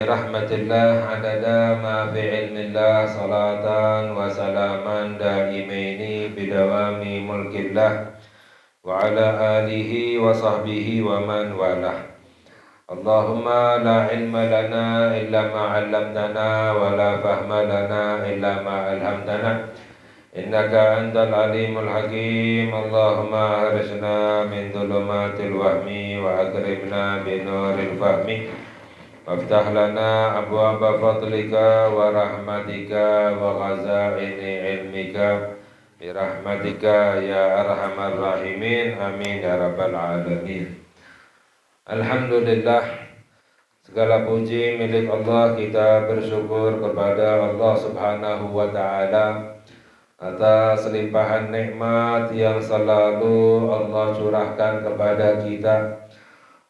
Rahmatillah adada ma fi ilmillah salatan wa salaman daimaini bidawami mulkillah wa ala alihi wa sahbihi wa man walah. Allahumma la ilma lana illa ma 'allamtana wa la fahma lana illa ma 'allamtana innaka antal alimul hakim. Allahumma harisna min dhulumatil wahmi wa akrimna binuril fahmi waftah lana abwaaba fadlika wa rahmatika wa ghazaini ilmika birahmatika ya arhamar rahimin amin ya rabbal alamin. Alhamdulillah, segala puji milik Allah. Kita bersyukur kepada Allah subhanahu wa ta'ala atas limpahan nikmat yang selalu Allah curahkan kepada kita,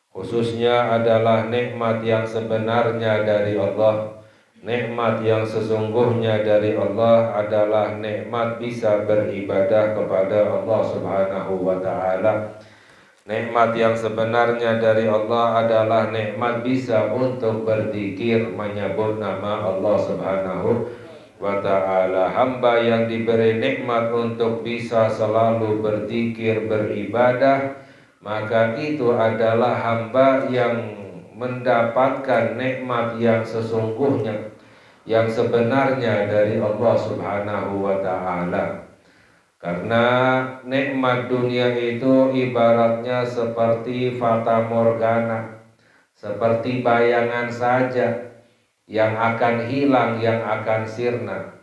khususnya adalah nikmat yang sebenarnya dari Allah. Nikmat yang sesungguhnya dari Allah adalah nikmat bisa beribadah kepada Allah subhanahu wa ta'ala. Nikmat yang sebenarnya dari Allah adalah nikmat bisa untuk berzikir, menyebut nama Allah subhanahu wa ta'ala. Hamba yang diberi nikmat untuk bisa selalu berzikir, beribadah, maka itu adalah hamba yang mendapatkan nikmat yang sesungguhnya, yang sebenarnya dari Allah subhanahu wa ta'ala. Karena nikmat dunia itu ibaratnya seperti fata morgana, seperti bayangan saja yang akan hilang, yang akan sirna.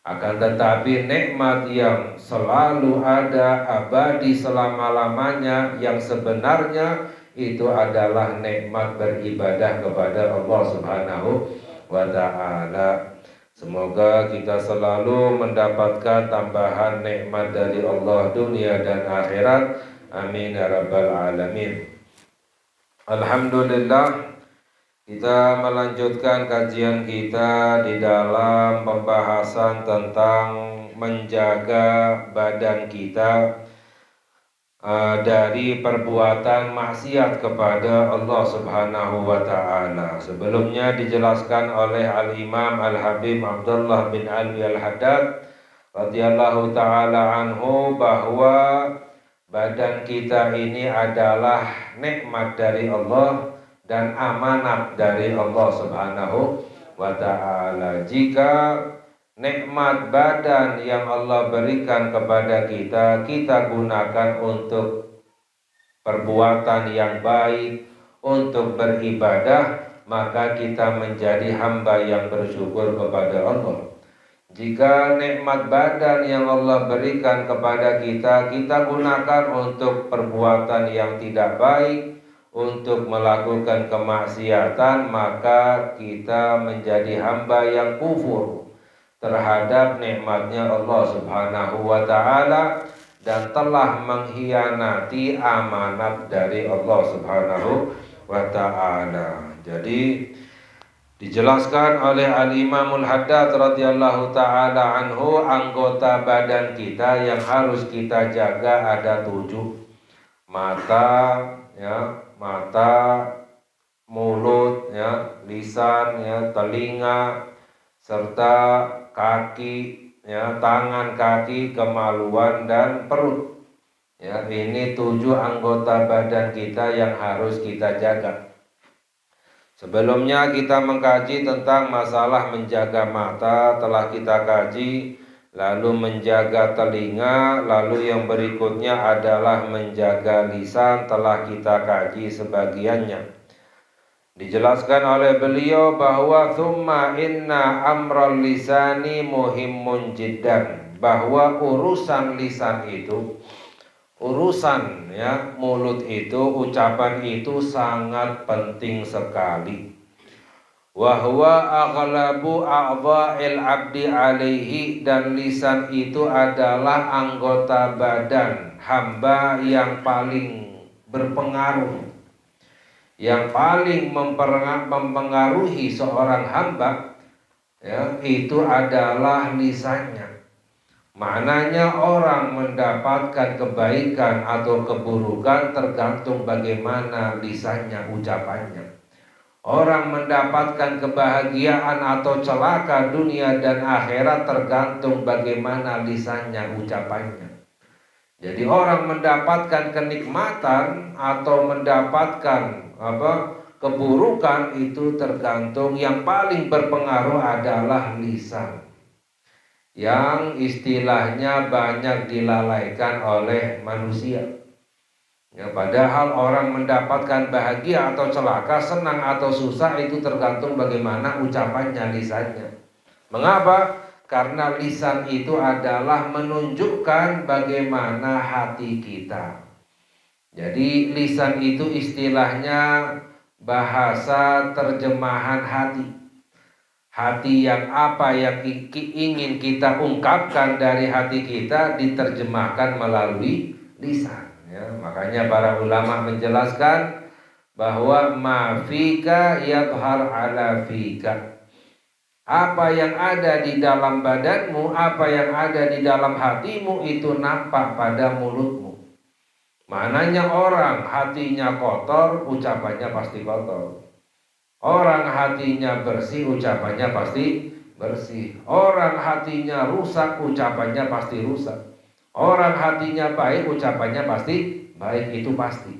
Akan tetapi nikmat yang selalu ada, abadi selama-lamanya, yang sebenarnya itu adalah nikmat beribadah kepada Allah subhanahu wa ta'ala. Semoga kita selalu mendapatkan tambahan nikmat dari Allah dunia dan akhirat. Amin ya rabbal alamin. Alhamdulillah, kita melanjutkan kajian kita di dalam pembahasan tentang menjaga badan kita dari perbuatan maksiat kepada Allah subhanahu wa ta'ala. Sebelumnya dijelaskan oleh Al-Imam Al-Habib Abdullah bin Ali Al-Haddad radhiyallahu ta'ala anhu bahwa badan kita ini adalah nikmat dari Allah dan amanat dari Allah subhanahu wa ta'ala. Jika nikmat badan yang Allah berikan kepada kita, kita gunakan untuk perbuatan yang baik, untuk beribadah, maka kita menjadi hamba yang bersyukur kepada Allah. Jika nikmat badan yang Allah berikan kepada kita, kita gunakan untuk perbuatan yang tidak baik, untuk melakukan kemaksiatan, maka kita menjadi hamba yang kufur terhadap nikmatnya Allah subhanahu wa ta'ala dan telah mengkhianati amanat dari Allah subhanahu wa ta'ala. Jadi dijelaskan oleh Al-Imamul Haddad radhiyallahu ta'ala anhu, anggota badan kita yang harus kita jaga ada 7. Mata, mata, mulut, lisan, telinga, serta kaki, tangan, kaki, kemaluan, dan perut. Ini 7 anggota badan kita yang harus kita jaga. Sebelumnya kita mengkaji tentang masalah menjaga mata, telah kita kaji. Lalu menjaga telinga, lalu yang berikutnya adalah menjaga lisan, telah kita kaji sebagiannya. Dijelaskan oleh beliau bahwa thumma inna amral lisani muhimmun jiddan, bahwa urusan lisan itu, urusan mulut itu, ucapan itu sangat penting sekali. Wa huwa aghlabu a'dha'il 'abdi 'alaihi, dan lisan itu adalah anggota badan hamba yang paling berpengaruh, yang paling mempengaruhi seorang hamba, itu adalah lisannya. Maknanya orang mendapatkan kebaikan atau keburukan tergantung bagaimana lisannya, ucapannya. Orang mendapatkan kebahagiaan atau celaka dunia dan akhirat tergantung bagaimana lisannya, ucapannya. Jadi orang mendapatkan kenikmatan atau mendapatkan keburukan itu tergantung, yang paling berpengaruh adalah lisan, yang istilahnya banyak dilalaikan oleh manusia. Ya, padahal orang mendapatkan bahagia atau celaka, senang atau susah itu tergantung bagaimana ucapannya, lisannya. Mengapa? Karena lisan itu adalah menunjukkan bagaimana hati kita. Jadi lisan itu istilahnya bahasa terjemahan hati. Hati yang apa yang ingin kita ungkapkan dari hati kita diterjemahkan melalui lisan. Ya, makanya para ulama menjelaskan bahwa mafika yadhar ala fika. Apa yang ada di dalam badanmu, apa yang ada di dalam hatimu itu nampak pada mulutmu. Maknanya orang hatinya kotor, ucapannya pasti kotor. Orang hatinya bersih, ucapannya pasti bersih. Orang hatinya rusak, ucapannya pasti rusak. Orang hatinya baik, ucapannya pasti baik, itu pasti.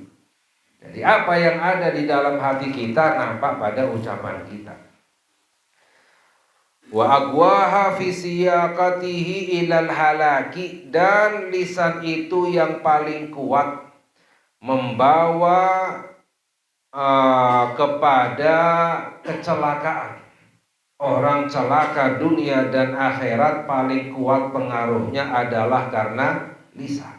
Jadi apa yang ada di dalam hati kita nampak pada ucapan kita. Wa aqwaha fi siyaqatihi ilal halaki, dan lisan itu yang paling kuat membawa kepada kecelakaan. Orang celaka dunia dan akhirat paling kuat pengaruhnya adalah karena lisan.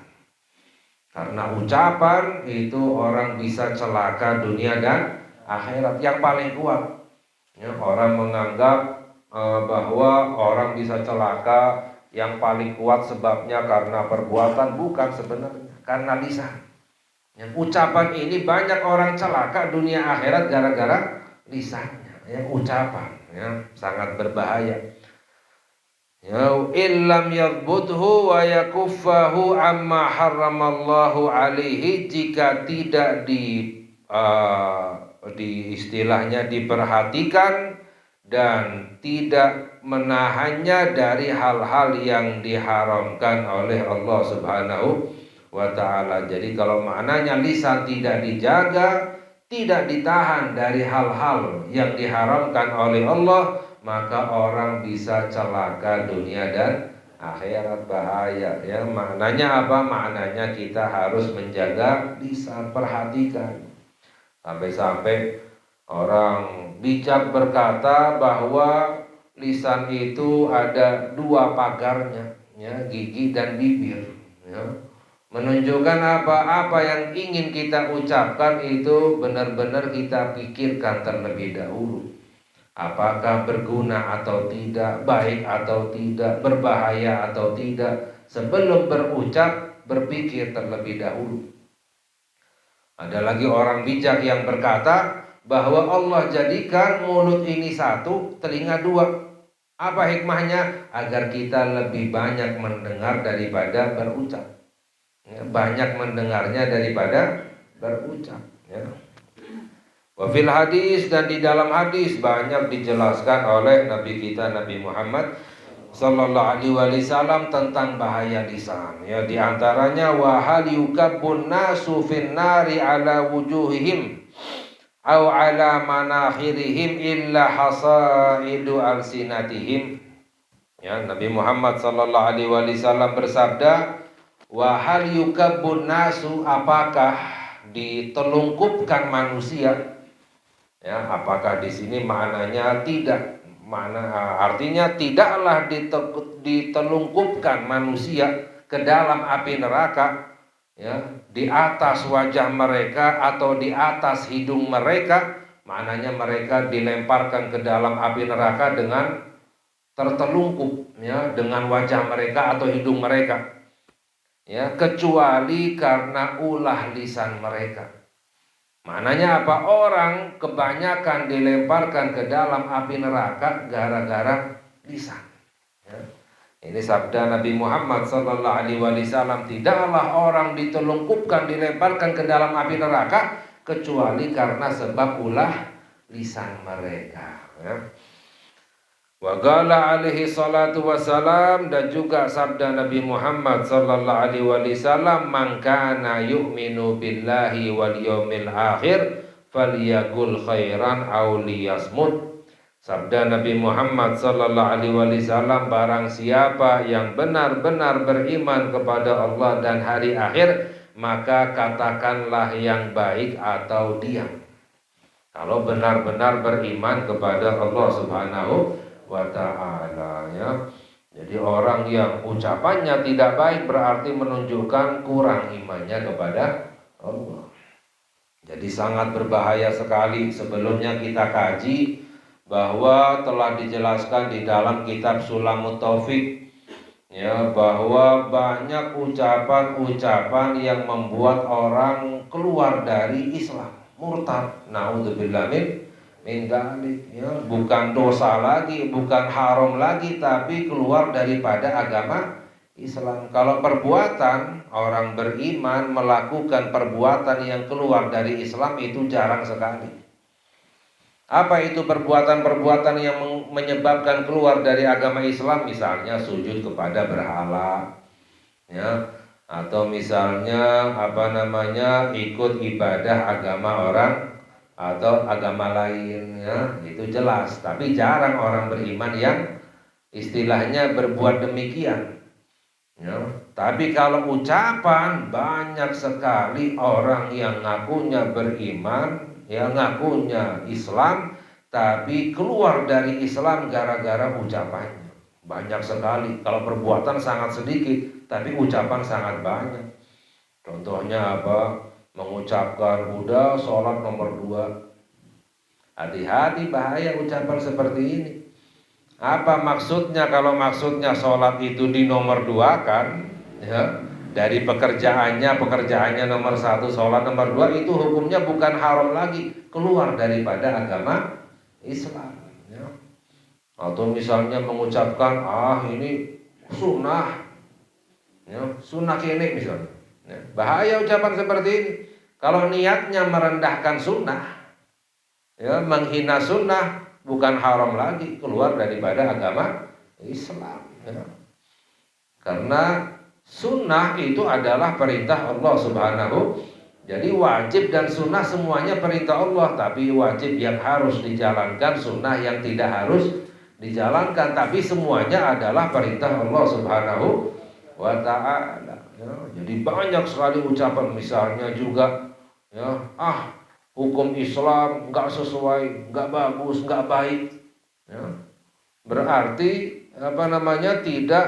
Karena ucapan itu orang bisa celaka dunia dan akhirat yang paling kuat. Ya, orang menganggap bahwa orang bisa celaka yang paling kuat sebabnya karena perbuatan, bukan sebenarnya, karena lisan. Ya, ucapan ini banyak orang celaka dunia akhirat gara-gara lisannya. Ya, ucapan sangat berbahaya. Ya, illam yadbuthu wa yakuffahu amma haramallahu alaihi, jika tidak di istilahnya diperhatikan dan tidak menahannya dari hal-hal yang diharamkan oleh Allah Subhanahu wa ta'ala. Jadi kalau maknanya lisan tidak dijaga, tidak ditahan dari hal-hal yang diharamkan oleh Allah, maka orang bisa celaka dunia dan akhirat, bahaya. Ya, maknanya apa? Maknanya kita harus menjaga lisan, perhatikan. Sampai-sampai orang bijak berkata bahwa lisan itu ada dua pagarnya, ya, gigi dan bibir. Ya. Menunjukkan apa yang ingin kita ucapkan itu benar-benar kita pikirkan terlebih dahulu. Apakah berguna atau tidak, baik atau tidak, berbahaya atau tidak. Sebelum berucap, berpikir terlebih dahulu. Ada lagi orang bijak yang berkata bahwa Allah jadikan mulut ini satu, telinga dua. Apa hikmahnya? Agar kita lebih banyak mendengar daripada berucap. Ya, banyak mendengarnya daripada berucap. Ya. Wafil hadis, dan di dalam hadis banyak dijelaskan oleh Nabi kita Nabi Muhammad sallallahu alaihi wasallam tentang bahaya lisan. Ya, di antaranya wa hal yukabbun nasu fin nari ala wujuhihim au ala manakhirihim illa hasaidu alsinatihim. Ya, Nabi Muhammad sallallahu alaihi wasallam bersabda, wa hal yukabbun nasu, apakah ditelungkupkan manusia? Ya, apakah di sini maknanya tidak? Artinya tidaklah ditelungkupkan manusia ke dalam api neraka, ya, di atas wajah mereka atau di atas hidung mereka. Maknanya mereka dilemparkan ke dalam api neraka dengan tertelungkup, ya, dengan wajah mereka atau hidung mereka. Ya, kecuali karena ulah lisan mereka. Maknanya apa? Orang kebanyakan dilemparkan ke dalam api neraka gara-gara lisan. Ya. Ini sabda Nabi Muhammad sallallahu alaihi wasallam, tidaklah orang ditelungkupkan, dilemparkan ke dalam api neraka kecuali karena sebab ulah lisan mereka, ya. Wa qala alaihi salatu wassalam, dan juga sabda Nabi Muhammad sallallahu alaihi wasallam, man kana yu'minu billahi wal yawmil akhir falyaqul khairan aw liyasmut. Sabda Nabi Muhammad sallallahu alaihi wasallam, barang siapa yang benar-benar beriman kepada Allah dan hari akhir, maka katakanlah yang baik atau diam. Kalau benar-benar beriman kepada Allah Subhanahu wa ta'ala, ya. Jadi orang yang ucapannya tidak baik berarti menunjukkan kurang imannya kepada Allah. Jadi sangat berbahaya sekali. Sebelumnya kita kaji bahwa telah dijelaskan di dalam kitab Sulamut Taufik, ya, bahwa banyak ucapan-ucapan yang membuat orang keluar dari Islam, murtad. Naudzubillah min dzalik, ya, bukan dosa lagi, bukan haram lagi, tapi keluar daripada agama Islam. Kalau perbuatan orang beriman melakukan perbuatan yang keluar dari Islam itu jarang sekali. Apa itu perbuatan-perbuatan yang menyebabkan keluar dari agama Islam? Misalnya sujud kepada berhala, ya, atau misalnya ikut ibadah agama orang atau agama lain, ya, itu jelas. Tapi jarang orang beriman yang istilahnya berbuat demikian, ya. Tapi kalau ucapan, banyak sekali orang yang ngakunya beriman, yang ngakunya Islam, tapi keluar dari Islam gara-gara ucapannya. Banyak sekali. Kalau perbuatan sangat sedikit, tapi ucapan sangat banyak. Contohnya apa? Mengucapkan udah sholat nomor 2. Hati-hati, bahaya ucapan seperti ini. Apa maksudnya? Kalau maksudnya sholat itu di nomor 2 kan, ya, dari pekerjaannya nomor 1, sholat nomor 2, itu hukumnya bukan haram lagi, keluar daripada agama Islam, ya. Atau misalnya mengucapkan ini sunnah, ya, sunnah kene misalnya, ya. Bahaya ucapan seperti ini. Kalau niatnya merendahkan sunnah, ya, menghina sunnah, bukan haram lagi, keluar daripada agama Islam, ya. Karena sunnah itu adalah perintah Allah Subhanahu. Jadi wajib dan sunnah semuanya perintah Allah, tapi wajib yang harus dijalankan, sunnah yang tidak harus dijalankan, tapi semuanya adalah perintah Allah Subhanahu wa ta'ala, ya. Jadi banyak sekali ucapan, misalnya juga, ya, hukum Islam nggak sesuai, nggak bagus, nggak baik, ya. Berarti tidak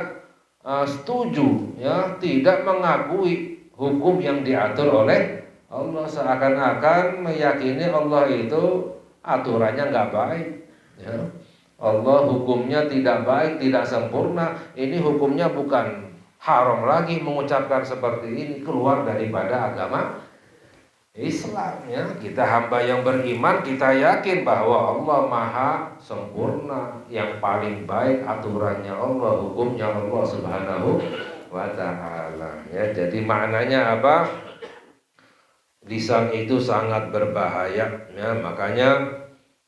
setuju, ya, tidak mengakui hukum yang diatur oleh Allah, seakan-akan meyakini Allah itu aturannya nggak baik, ya. Allah hukumnya tidak baik, tidak sempurna. Ini hukumnya bukan haram lagi mengucapkan seperti ini, keluar daripada agama Islam, ya. Kita hamba yang beriman, kita yakin bahwa Allah maha sempurna, yang paling baik aturannya Allah, hukumnya Allah Subhanahu wa ta'ala, ya. Jadi maknanya apa? Lisan itu sangat berbahaya, ya. Makanya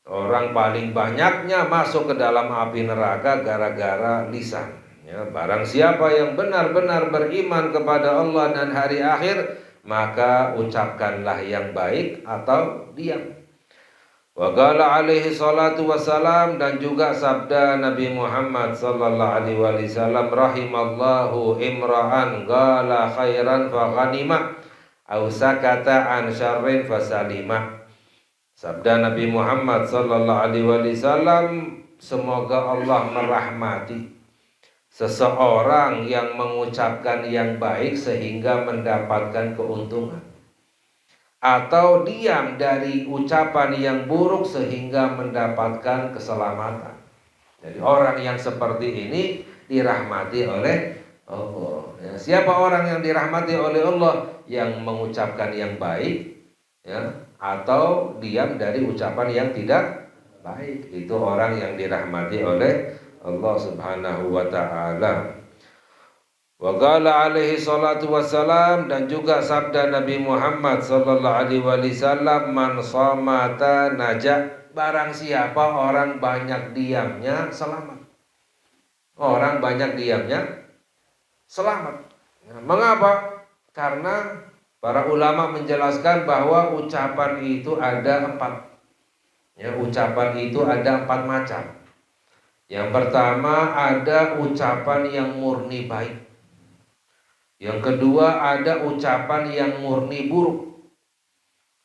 orang paling banyaknya masuk ke dalam api neraka gara-gara lisan, ya. Barang siapa yang benar-benar beriman kepada Allah dan hari akhir, maka ucapkanlah yang baik atau diam. Wa qala alaihi salatu wassalam, dan juga sabda Nabi Muhammad sallallahu alaihi wasallam, rahimallahu imra'an qala khairan fa ghanima aw sakata an syarrin fa salima. Sabda Nabi Muhammad sallallahu alaihi wasallam, semoga Allah merahmati seseorang yang mengucapkan yang baik sehingga mendapatkan keuntungan, atau diam dari ucapan yang buruk sehingga mendapatkan keselamatan. Jadi orang yang seperti ini dirahmati oleh Allah, ya. Siapa orang yang dirahmati oleh Allah? Yang mengucapkan yang baik, ya, atau diam dari ucapan yang tidak baik. Itu orang yang dirahmati oleh Allah Subhanahu wa ta'ala. Wa qala alaihi salatu wassalam, dan juga sabda Nabi Muhammad sallallahu alaihi wasallam, man shamata naja barang siapa orang banyak diamnya selamat. Orang banyak diamnya selamat. Nah, mengapa? Karena para ulama menjelaskan bahwa ucapan itu ada 4. Ya, ucapan itu ada 4 macam. Yang pertama ada ucapan yang murni baik. Yang kedua ada ucapan yang murni buruk.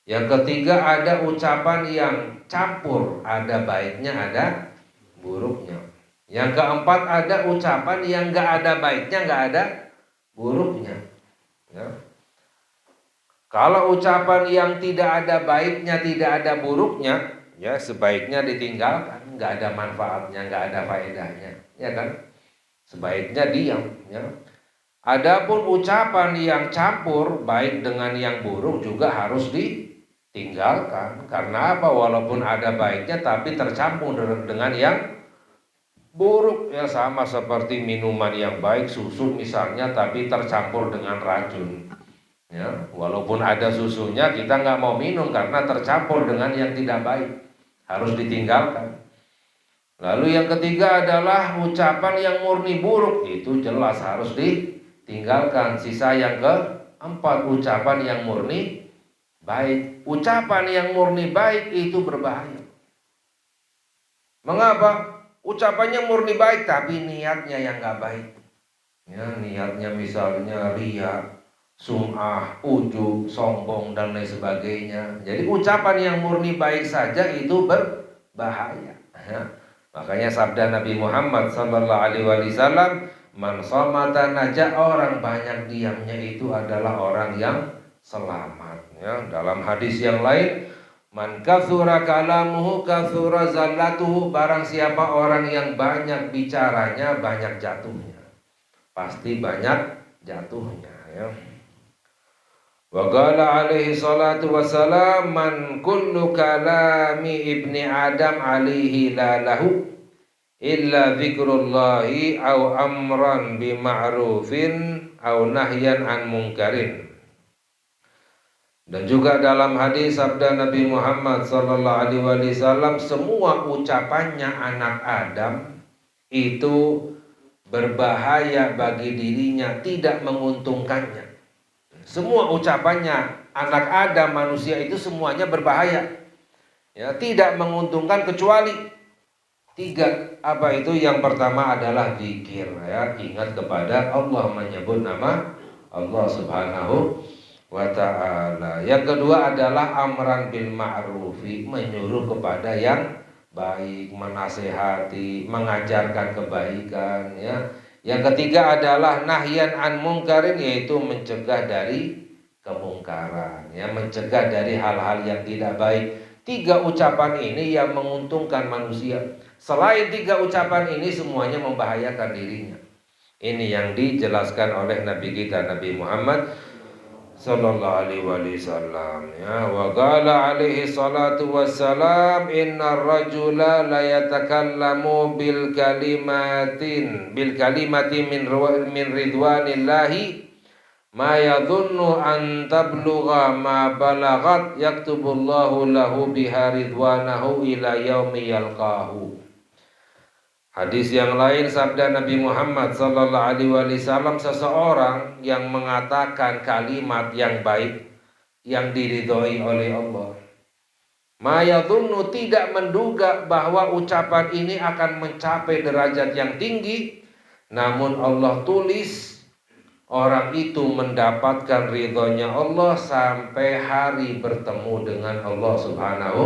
Yang ketiga ada ucapan yang campur, ada baiknya ada buruknya. Yang keempat ada ucapan yang gak ada baiknya gak ada buruknya. Ya. Kalau ucapan yang tidak ada baiknya tidak ada buruknya, ya sebaiknya ditinggalkan, gak ada manfaatnya, gak ada faedahnya, ya kan? Sebaiknya diam. Ya. Adapun ucapan yang campur baik dengan yang buruk juga harus ditinggalkan. Karena apa? Walaupun ada baiknya tapi tercampur dengan yang buruk, ya sama seperti minuman yang baik, susu misalnya, tapi tercampur dengan racun. Ya, walaupun ada susunya kita nggak mau minum karena tercampur dengan yang tidak baik, harus ditinggalkan. Lalu yang ketiga adalah ucapan yang murni buruk, itu jelas harus ditinggalkan. Sisa yang keempat ucapan yang murni baik. Ucapan yang murni baik itu berbahaya. Mengapa? Ucapannya murni baik tapi niatnya yang nggak baik. Ya, niatnya misalnya riya, sum'ah, ujub, sombong dan lain sebagainya. Jadi ucapan yang murni baik saja itu berbahaya. Ya. Makanya sabda Nabi Muhammad SAW, man somata naja, orang banyak diamnya itu adalah orang yang selamat. Ya. Dalam hadis yang lain, man kathura kalamuhu kathura zallatuhu, barang siapa orang yang banyak bicaranya banyak jatuhnya. Pasti banyak jatuhnya, ya. Wa qala alaihi salatu wassalam, man kullu kalami ibni adam alaihi la lahu illa dzikrullahi au amran bima'rufin au nahyan an munkarin. Dan juga dalam hadis sabda Nabi Muhammad sallallahu alaihi wasallam, semua ucapannya anak Adam itu berbahaya bagi dirinya, tidak menguntungkannya. Semua ucapannya anak Adam, manusia itu semuanya berbahaya, ya, tidak menguntungkan kecuali 3. Apa itu? Yang pertama adalah zikir, ya, ingat kepada Allah, menyebut nama Allah Subhanahu wa ta'ala. Yang kedua adalah amran bil ma'rufi, menyuruh kepada yang baik, menasehati, mengajarkan kebaikan, ya. Yang ketiga adalah nahyan an mungkarin, yaitu mencegah dari kemungkaran, ya, mencegah dari hal-hal yang tidak baik. 3 ucapan ini yang menguntungkan manusia. Selain 3 ucapan ini semuanya membahayakan dirinya. Ini yang dijelaskan oleh Nabi kita Nabi Muhammad sallallahu alaihi wasallam, ya. Wa qala alaihi salatu wassalam, innar rajula la yatakallamu bil kalimati min ridwanillahi ma yadhunnu an tablugha ma balagat yaktubullahu lahu biha ridwanahu ila yaumi yalqahu. Hadis yang lain sabda Nabi Muhammad sallallahu alaihi wasallam, seseorang yang mengatakan kalimat yang baik yang diridhoi oleh Allah, mayadhunnu, tidak menduga bahwa ucapan ini akan mencapai derajat yang tinggi, namun Allah tulis orang itu mendapatkan ridhonya Allah sampai hari bertemu dengan Allah Subhanahu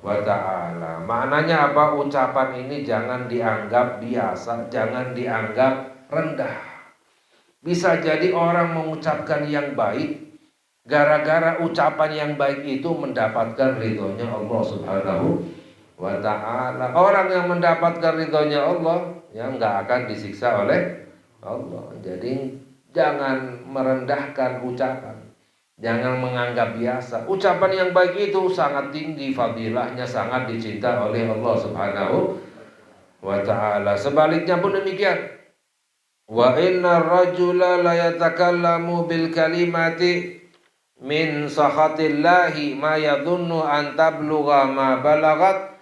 wa ta'ala. Maknanya apa? Ucapan ini jangan dianggap biasa, jangan dianggap rendah. Bisa jadi orang mengucapkan yang baik, gara-gara ucapan yang baik itu mendapatkan ridhonya Allah Subhanahu wa ta'ala. Orang yang mendapatkan ridhonya Allah, ya, nggak akan disiksa oleh Allah. Jadi jangan merendahkan ucapan, jangan menganggap biasa. Ucapan yang baik itu sangat tinggi fadilahnya, sangat dicinta oleh Allah Subhanahu wa ta'ala. Sebaliknya pun demikian. Wa inna rajula la yatakallamu bil kalimati min sakhatillahi ma yadhunnu an tablugha ma balagat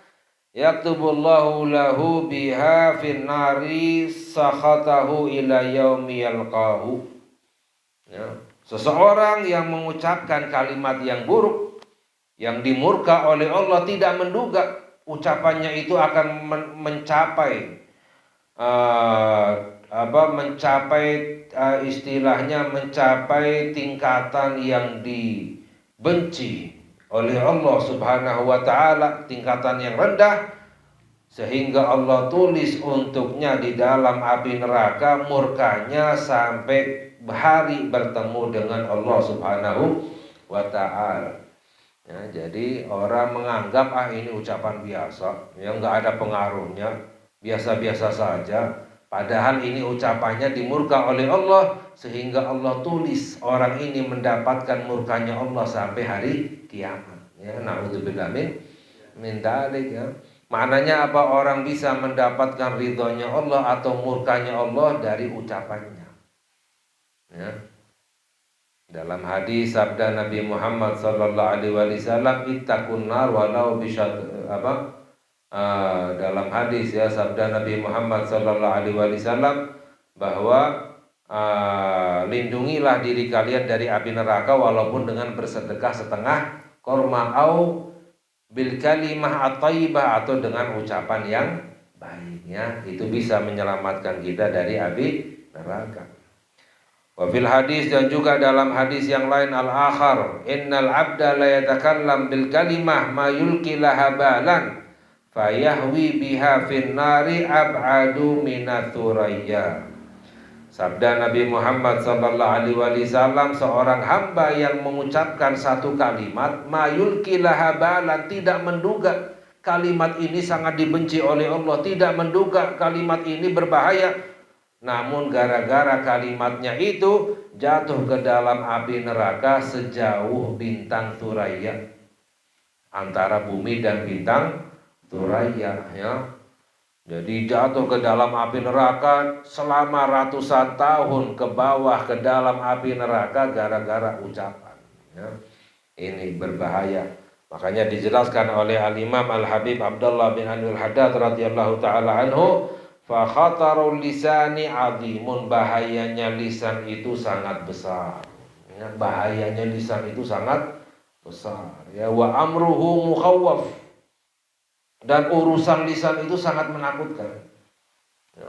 yaktubullahu lahu biha fin nari sakhatahu ila yaumi yalqahu. Ya. Seseorang yang mengucapkan kalimat yang buruk, yang dimurka oleh Allah, tidak menduga ucapannya itu akan mencapai istilahnya mencapai tingkatan yang dibenci oleh Allah Subhanahu wa taala, tingkatan yang rendah, sehingga Allah tulis untuknya di dalam api neraka murkanya sampai hari bertemu dengan Allah Subhanahu wa taala. Ya, jadi orang menganggap ini ucapan biasa, yang nggak ada pengaruhnya, biasa-biasa saja. Padahal ini ucapannya dimurka oleh Allah, sehingga Allah tulis orang ini mendapatkan murkanya Allah sampai hari kiamat. Ya, na'udzubillah min dzalik ya. Maknanya apa? Orang bisa mendapatkan ridhonya Allah atau murkanya Allah dari ucapannya. Ya. Dalam hadis sabda Nabi Muhammad sallallahu alaihi wasallam, ittaqun nar walau dalam hadis ya sabda Nabi Muhammad sallallahu alaihi wasallam bahwa lindungilah diri kalian dari api neraka walaupun dengan bersedekah setengah korma au bil kalimah at-thayyibah, atau dengan ucapan yang baik ya. Itu bisa menyelamatkan kita dari api neraka. Wa fil hadis, dan juga dalam hadis yang lain al-akhar, innal abda la yatakallam bil kalimah ma yulqi laha balan fayahwi biha fin nari ab'adu minats thuraya. Sabda Nabi Muhammad sallallahu alaihi wasallam, seorang hamba yang mengucapkan satu kalimat ma yulqi laha balan, tidak menduga kalimat ini sangat dibenci oleh Allah, tidak menduga kalimat ini berbahaya, namun gara-gara kalimatnya itu jatuh ke dalam api neraka sejauh bintang Thuraya, antara bumi dan bintang Thuraya ya. Jadi jatuh ke dalam api neraka selama ratusan tahun ke bawah ke dalam api neraka gara-gara ucapan ya. Ini berbahaya. Makanya dijelaskan oleh Al-Imam Al-Habib Abdullah bin Anil Haddad radhiyallahu taala anhu, fa khatarul lisani azimun, bahayanya lisan itu sangat besar ya, bahayanya lisan itu sangat besar ya. Wa amruhu mukhawwaf, dan urusan lisan itu sangat menakutkan ya.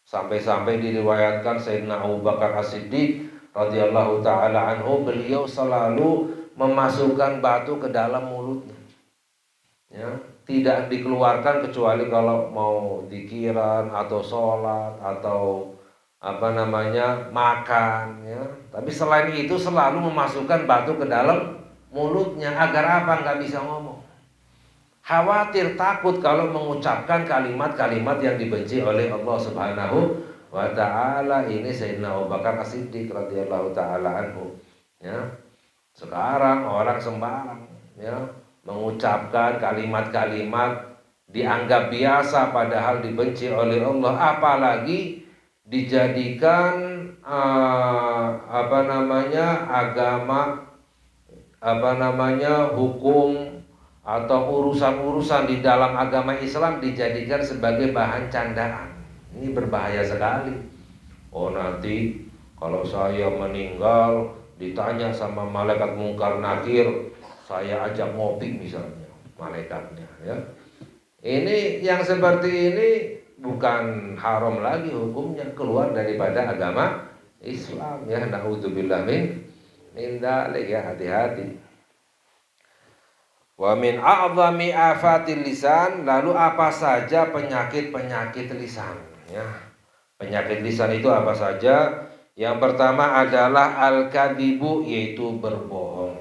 Sampai-sampai diriwayatkan Sayyidina Abu Bakar As-Siddiq radhiyallahu taala anhu, beliau selalu memasukkan batu ke dalam mulutnya ya, tidak dikeluarkan kecuali kalau mau dzikiran atau sholat atau makan ya. Tapi selain itu selalu memasukkan batu ke dalam mulutnya agar apa? Nggak bisa ngomong. Khawatir, takut kalau mengucapkan kalimat-kalimat yang dibenci oleh Allah Subhanahu wa taala. Ini Sayyidina Abu Bakar As-Siddiq radhiyallahu taala anhu ya. Sekarang orang sembarang ya mengucapkan kalimat-kalimat dianggap biasa padahal dibenci oleh Allah, apalagi dijadikan agama, hukum atau urusan-urusan di dalam agama Islam dijadikan sebagai bahan candaan. Ini berbahaya sekali. Oh, nanti kalau saya meninggal ditanya sama malaikat mungkar nakir, saya ajak ngopi misalnya malaikatnya ya. Ini yang seperti ini bukan haram lagi hukumnya, keluar daripada agama Islam ya. Na'udzubillah min dzalik ya, hati-hati. Wa min a'zami afatil lisan, lalu apa saja penyakit-penyakit lisan ya. Penyakit lisan itu apa saja? Yang pertama adalah al-kadzibu, yaitu berbohong.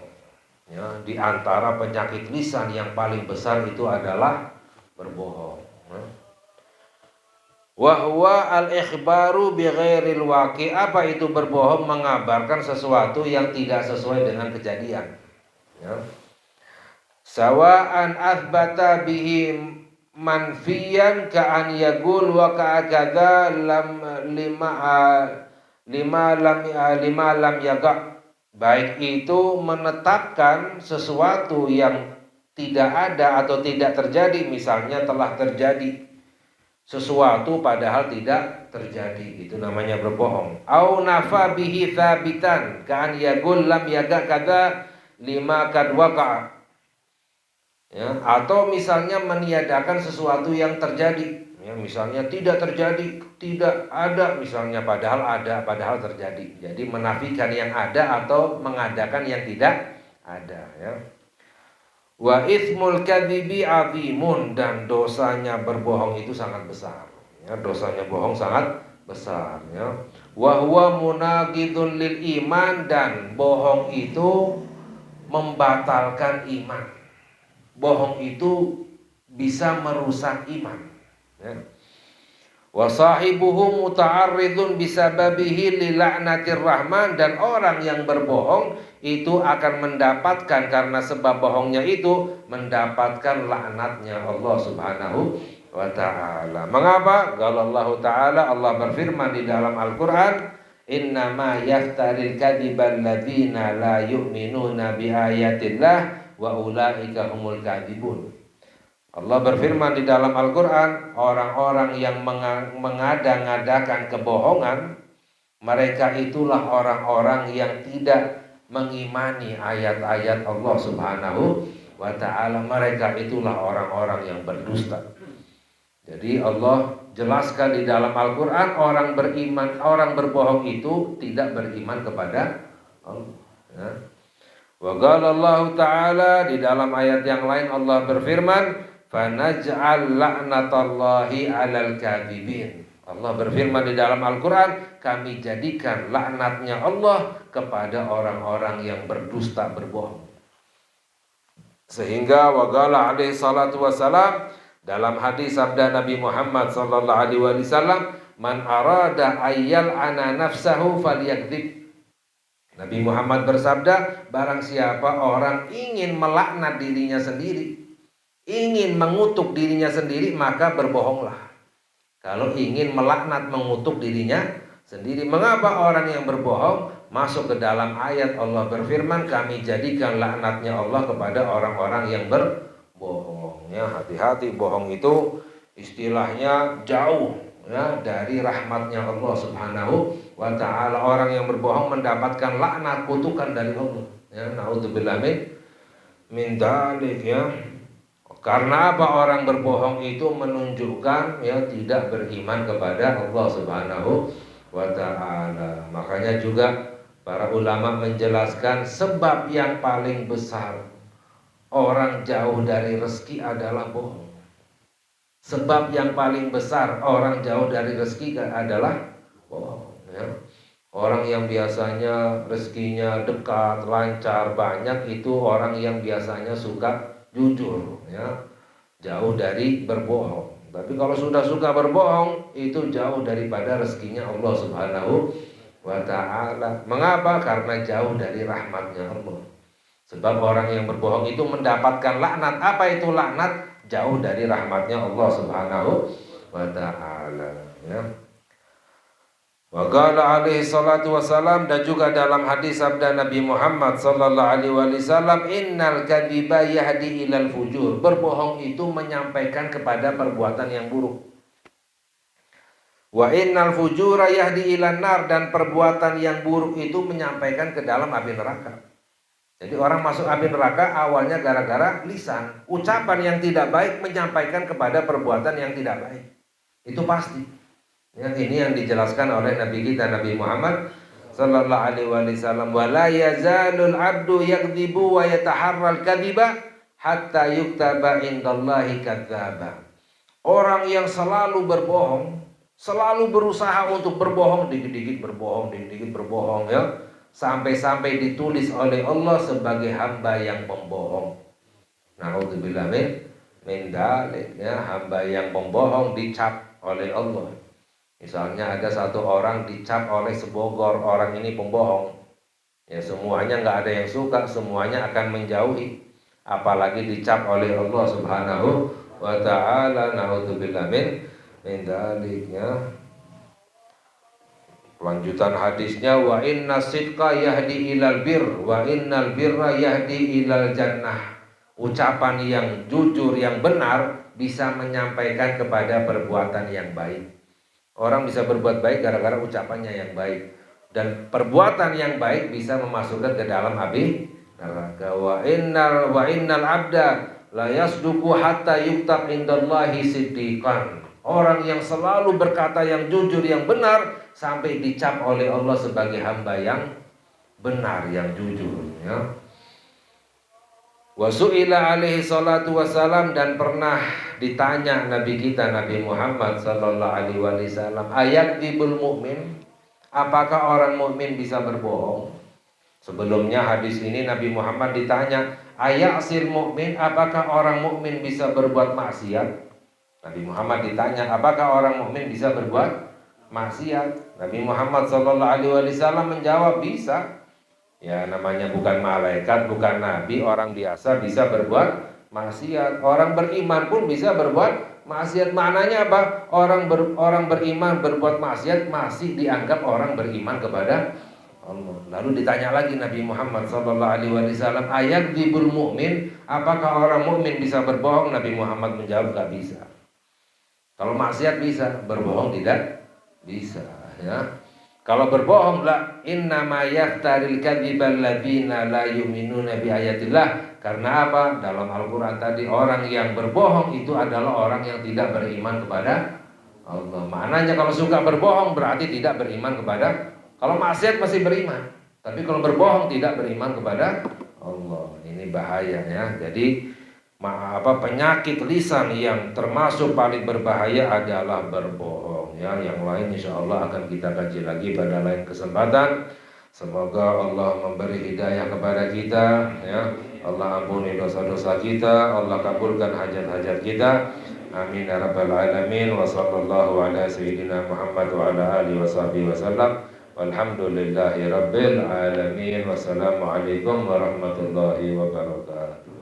Ya, di antara penyakit lisan yang paling besar itu adalah berbohong. Wa huwa al-ikhbaru bighairil waqi'. Apa itu berbohong? Mengabarkan sesuatu yang tidak sesuai dengan kejadian. Ya. Sawa'an athbata bihi manfiyan ka'an yaqul wa ka'akadza lima lam yaga'. Baik itu menetapkan sesuatu yang tidak ada atau tidak terjadi, misalnya telah terjadi sesuatu padahal tidak terjadi, itu namanya berbohong. Au nafa bihi tsabitan ka'an yaqul lam yaga kadza lima kad waqa'a. Ya, atau misalnya meniadakan sesuatu yang terjadi. Ya, misalnya tidak terjadi, tidak ada, misalnya padahal ada, padahal terjadi. Jadi menafikan yang ada atau mengadakan yang tidak ada, ya. Wa itsmul kadzibi azimun, dan dosanya berbohong itu sangat besar. Ya, dosanya bohong sangat besar, ya. Wa huwa munaqidun lil iman, dan bohong itu membatalkan iman. Bohong itu bisa merusak iman, ya. Wa sahibuhu muta'arridun bisababihi li la'natir rahman, dan orang yang berbohong itu akan mendapatkan, karena sebab bohongnya itu mendapatkan laknatnya Allah Subhanahu wa ta'ala. Mengapa? Qala Allah Ta'ala, Allah berfirman di dalam Al-Qur'an, innama yaftaril kadzibal ladzina la yu'minuna bi ayatillah wa ulaika humul kadzibun. Allah berfirman di dalam Al-Quran, orang-orang yang mengada-ngadakan kebohongan, mereka itulah orang-orang yang tidak mengimani ayat-ayat Allah Subhanahu wa ta'ala. Mereka itulah orang-orang yang berdusta. Jadi Allah jelaskan di dalam Al-Quran, orang beriman, orang berbohong itu tidak beriman kepada Allah, ya. Wa qala Allah Ta'ala, di dalam ayat yang lain Allah berfirman, fanaj'al la'natallahi 'alal kadhibin. Allah berfirman di dalam Al-Qur'an, kami jadikan laknatnya Allah kepada orang-orang yang berdusta, berbohong. Sehingga waqala alaihi salatu wassalam, dalam hadis sabda Nabi Muhammad sallallahu alaihi wasallam, man arada ayyal ana nafsahu falyakdzib. Nabi Muhammad bersabda, barang siapa orang ingin melaknat dirinya sendiri, ingin mengutuk dirinya sendiri, maka berbohonglah. Kalau ingin melaknat, mengutuk dirinya sendiri. Mengapa orang yang berbohong? Masuk ke dalam ayat Allah berfirman, kami jadikan laknatnya Allah kepada orang-orang yang berbohong. Ya, hati-hati, bohong itu istilahnya jauh, ya, dari rahmatnya Allah Subhanahu wa ta'ala. Orang yang berbohong mendapatkan laknat, kutukan dari Allah, ya. Naudzubillah min dzalik, ya. Karena apa? Orang berbohong itu menunjukkan, ya, tidak beriman kepada Allah Subhanahu wa ta'ala. Makanya juga para ulama menjelaskan sebab yang paling besar orang jauh dari rezeki adalah bohong. Sebab yang paling besar orang jauh dari rezeki adalah bohong, ya. Orang yang biasanya rezekinya dekat, lancar, banyak, itu orang yang biasanya suka jujur, ya, jauh dari berbohong. Tapi kalau sudah suka berbohong, itu jauh daripada rezekinya Allah Subhanahu wa ta'ala. Mengapa? Karena jauh dari rahmatnya Allah. Sebab orang yang berbohong itu mendapatkan laknat. Apa itu laknat? Jauh dari rahmatnya Allah Subhanahu wa ta'ala, ya. Wa qala alaihi salatu wassalam, dan juga dalam hadis sabda Nabi Muhammad sallallahu alaihi wasallam, innal kadhiba yahdi ilal fujur. Berbohong itu menyampaikan kepada perbuatan yang buruk. Wa innal fujura yahdi ilan nar, dan perbuatan yang buruk itu menyampaikan ke dalam api neraka. Jadi orang masuk api neraka awalnya gara-gara lisan, ucapan yang tidak baik menyampaikan kepada perbuatan yang tidak baik. Itu pasti. Ya, ini yang dijelaskan oleh Nabi kita Nabi Muhammad sallallahu alaihi wasallam, wala yazalul abdu yakdzibu wa yataharral kadziba hatta yuktaba indallahi kadzdzaba. Orang yang selalu berbohong, selalu berusaha untuk berbohong, dikit-dikit berbohong, dikit-dikit berbohong, ya, sampai-sampai ditulis oleh Allah sebagai hamba yang pembohong. Naudzubillah min dzalik, ya, hamba yang pembohong dicap oleh Allah. Misalnya ada satu orang dicap oleh sebogor, orang ini pembohong, ya, semuanya nggak ada yang suka, semuanya akan menjauhi. Apalagi dicap oleh Allah Subhanahu wa ta'ala. Naudzubillah min dzalik, ya. Lanjutan hadisnya, wa inna sidqa yahdi ilal bir wa innal birra yahdi ilal jannah Ucapan yang jujur, yang benar bisa menyampaikan kepada perbuatan yang baik. Orang bisa berbuat baik gara-gara ucapannya yang baik. Dan perbuatan yang baik bisa memasukkan ke dalam api neraka. Wa innal abda la yasduqu hatta yuktab indallahi siddiqan. Orang yang selalu berkata yang jujur, yang benar sampai dicap oleh Allah sebagai hamba yang benar, yang jujur, ya. Wa su'ila alaihi salatu wassalam, dan pernah ditanya Nabi kita Nabi Muhammad sallallahu alaihi wasallam, ayakdzibul mu'min, apakah orang mukmin bisa berbohong? Sebelumnya hadis ini Nabi Muhammad ditanya, ayasil mukmin, apakah orang mukmin bisa berbuat maksiat? Nabi Muhammad ditanya, apakah orang mukmin bisa berbuat maksiat? Nabi Muhammad sallallahu alaihi wasallam menjawab, bisa. Ya, namanya bukan malaikat, bukan nabi, orang biasa bisa berbuat maksiat. Orang beriman pun bisa berbuat maksiat. Maknanya apa? Orang beriman berbuat maksiat masih dianggap orang beriman kepada Allah. Lalu ditanya lagi Nabi Muhammad sallallahu alaihi wasallam, ayakdzibul mu'min, apakah orang mukmin bisa berbohong? Nabi Muhammad menjawab, gak bisa. Kalau maksiat bisa, berbohong tidak bisa, ya. Kalau berbohong, la innama yaftaril kadzibal ladzina la yu'minuna bi ayatillah. Karena apa? Dalam Al-Qur'an tadi, orang yang berbohong itu adalah orang yang tidak beriman kepada Allah. Maknanya kalau suka berbohong berarti tidak beriman kepada. Kalau maksiat masih beriman, tapi kalau berbohong tidak beriman kepada Allah. Ini bahaya, ya. Jadi penyakit lisan yang termasuk paling berbahaya adalah berbohong, ya. Yang lain insya Allah akan kita kaji lagi pada lain kesempatan. Semoga Allah memberi hidayah kepada kita, ya. Allah ampuni dosa-dosa kita, Allah kabulkan hajat-hajat kita. Amin ya rabbal alamin. Wa sallallahu ala sayyidina Muhammad wa ala alihi washabihi wasallam. Walhamdulillahi rabbil alamin. Wassalamualaikum warahmatullahi wabarakatuh.